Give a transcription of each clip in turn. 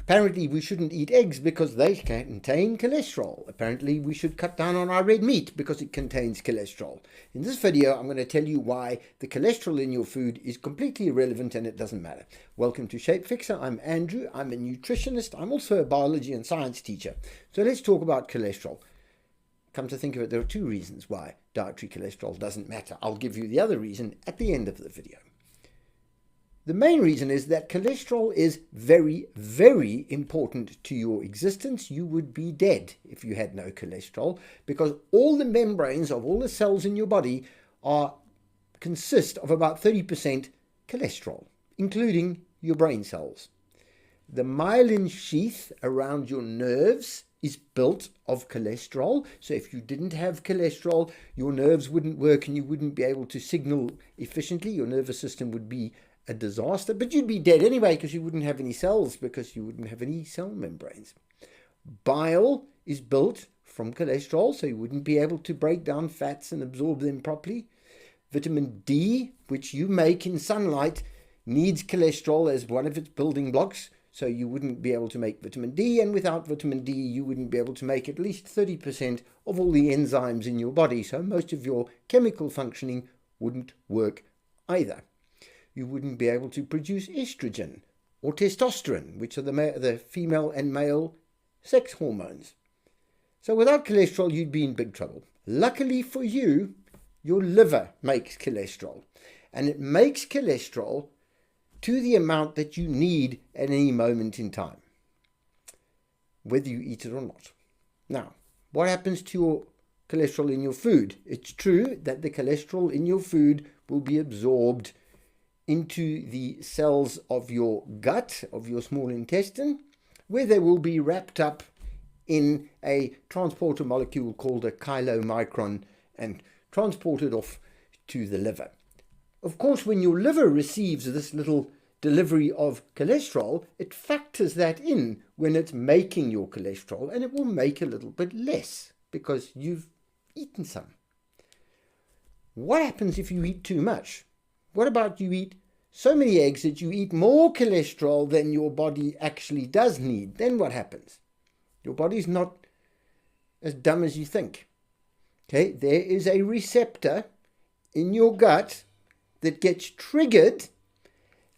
Apparently we shouldn't eat eggs because they contain cholesterol. Apparently we should cut down on our red meat because it contains cholesterol. In this video I'm going to tell you why the cholesterol in your food is completely irrelevant and it doesn't matter. Welcome to Shapefixer. I'm Andrew. I'm a nutritionist. I'm also a biology and science teacher. So let's talk about cholesterol. Come to think of it, there are two reasons why dietary cholesterol doesn't matter. I'll give you the other reason at the end of the video. The main reason is that cholesterol is very, very important to your existence. You would be dead if you had no cholesterol, because all the membranes of all the cells in your body consist of about 30% cholesterol, including your brain cells. The myelin sheath around your nerves is built of cholesterol. So if you didn't have cholesterol, your nerves wouldn't work and you wouldn't be able to signal efficiently. Your nervous system would be a disaster, but you'd be dead anyway because you wouldn't have any cells, because you wouldn't have any cell membranes. Bile is built from cholesterol, so you wouldn't be able to break down fats and absorb them properly. Vitamin D, which you make in sunlight, needs cholesterol as one of its building blocks, so you wouldn't be able to make vitamin D, and without vitamin D you wouldn't be able to make at least 30% of all the enzymes in your body, so most of your chemical functioning wouldn't work either. You wouldn't be able to produce estrogen or testosterone, which are the female and male sex hormones. So without cholesterol, you'd be in big trouble. Luckily for you, your liver makes cholesterol, and it makes cholesterol to the amount that you need at any moment in time, whether you eat it or not. Now, what happens to your cholesterol in your food? It's true that the cholesterol in your food will be absorbed into the cells of your gut, of your small intestine, where they will be wrapped up in a transporter molecule called a chylomicron and transported off to the liver. Of course, when your liver receives this little delivery of cholesterol, it factors that in when it's making your cholesterol, and it will make a little bit less because you've eaten some. What happens if you eat too much? What about you eat so many eggs that you eat more cholesterol than your body actually does need? Then what happens? Your body's not as dumb as you think. Okay, there is a receptor in your gut that gets triggered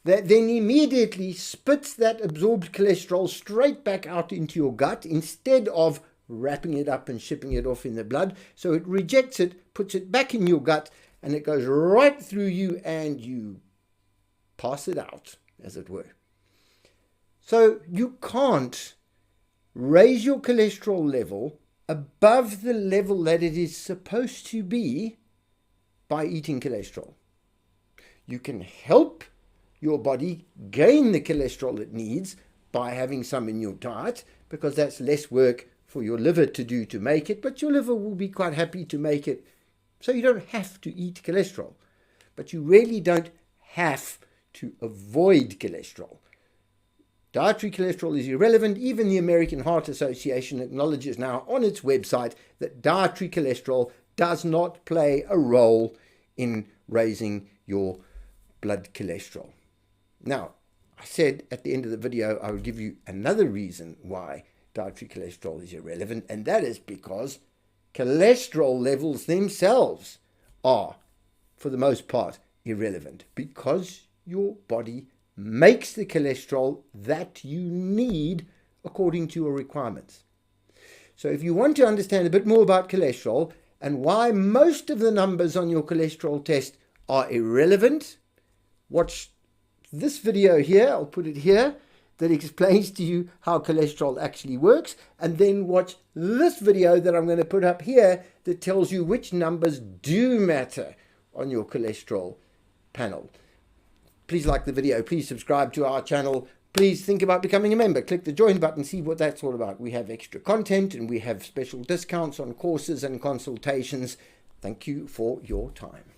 that then immediately spits that absorbed cholesterol straight back out into your gut instead of wrapping it up and shipping it off in the blood. So it rejects it, puts it back in your gut, and it goes right through you and you pass it out, as it were. So you can't raise your cholesterol level above the level that it is supposed to be by eating cholesterol. You can help your body gain the cholesterol it needs by having some in your diet, because that's less work for your liver to do to make it, but your liver will be quite happy to make it, so you don't have to eat cholesterol. But you really don't have to avoid cholesterol. Dietary cholesterol is irrelevant. Even the American Heart Association acknowledges now on its website that dietary cholesterol does not play a role in raising your blood cholesterol. Now, I said at the end of the video I would give you another reason why dietary cholesterol is irrelevant, and that is because cholesterol levels themselves are, for the most part, irrelevant, because your body makes the cholesterol that you need according to your requirements. So if you want to understand a bit more about cholesterol and why most of the numbers on your cholesterol test are irrelevant, watch this video here, I'll put it here, that explains to you how cholesterol actually works, and then watch this video that I'm going to put up here that tells you which numbers do matter on your cholesterol panel. Please like the video, please subscribe to our channel, please think about becoming a member. Click the join button, see what that's all about. We have extra content and we have special discounts on courses and consultations. Thank you for your time.